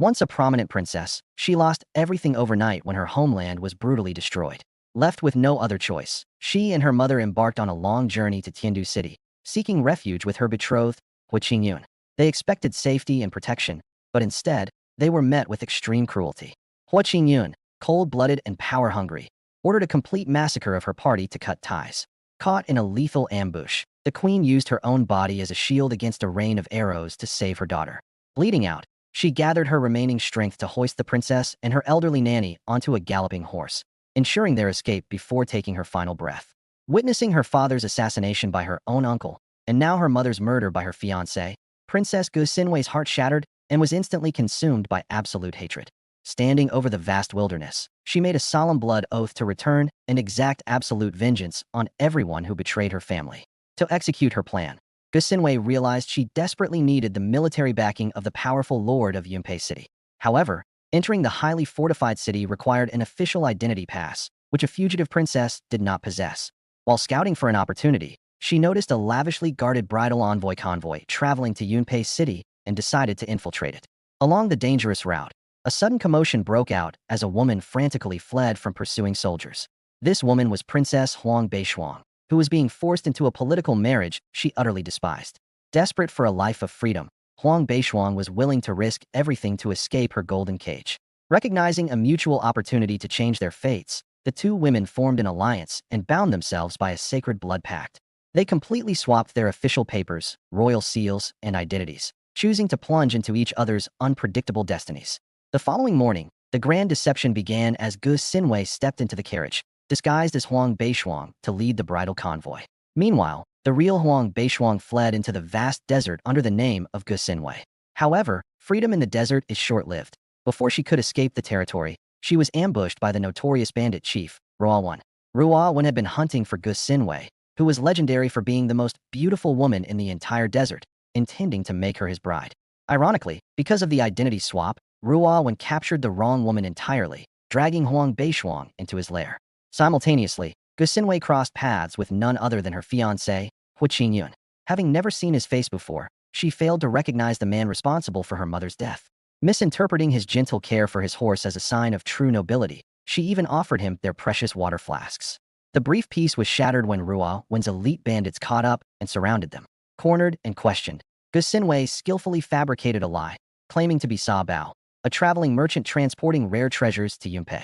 Once a prominent princess, she lost everything overnight when her homeland was brutally destroyed. Left with no other choice, she and her mother embarked on a long journey to Tiandu City, seeking refuge with her betrothed, Hua Qingyun. They expected safety and protection, but instead, they were met with extreme cruelty. Hua Qingyun, cold-blooded and power-hungry, ordered a complete massacre of her party to cut ties. Caught in a lethal ambush, the queen used her own body as a shield against a rain of arrows to save her daughter. Bleeding out, she gathered her remaining strength to hoist the princess and her elderly nanny onto a galloping horse, ensuring their escape before taking her final breath. Witnessing her father's assassination by her own uncle, and now her mother's murder by her fiancé, Princess Gu Xinwei's heart shattered and was instantly consumed by absolute hatred. Standing over the vast wilderness, she made a solemn blood oath to return and exact absolute vengeance on everyone who betrayed her family. To execute her plan, Gu Xinwei realized she desperately needed the military backing of the powerful lord of Yunpei City. However, entering the highly fortified city required an official identity pass, which a fugitive princess did not possess. While scouting for an opportunity, she noticed a lavishly guarded bridal envoy convoy traveling to Yunpei City and decided to infiltrate it. Along the dangerous route, a sudden commotion broke out as a woman frantically fled from pursuing soldiers. This woman was Princess Huang Beishuang, who was being forced into a political marriage she utterly despised. Desperate for a life of freedom, Huang Beishuang was willing to risk everything to escape her golden cage. Recognizing a mutual opportunity to change their fates, the two women formed an alliance and bound themselves by a sacred blood pact. They completely swapped their official papers, royal seals, and identities, choosing to plunge into each other's unpredictable destinies. The following morning, the grand deception began as Gu Xinwei stepped into the carriage, disguised as Huang Beishuang, to lead the bridal convoy. Meanwhile, the real Huang Beishuang fled into the vast desert under the name of Gu Xinwei. However, freedom in the desert is short-lived. Before she could escape the territory, she was ambushed by the notorious bandit chief, Ruo Wan. Ruo Wan had been hunting for Gu Xinwei, who was legendary for being the most beautiful woman in the entire desert, intending to make her his bride. Ironically, because of the identity swap, Ruo Wan captured the wrong woman entirely, dragging Huang Beishuang into his lair. Simultaneously, Gu Xinwei crossed paths with none other than her fiancé, Hua Qingyun. Having never seen his face before, she failed to recognize the man responsible for her mother's death. Misinterpreting his gentle care for his horse as a sign of true nobility, she even offered him their precious water flasks. The brief peace was shattered when Ruo Wan's elite bandits caught up and surrounded them. Cornered and questioned, Gu Xinwei skillfully fabricated a lie, claiming to be Sa Bao, a traveling merchant transporting rare treasures to Yunpei.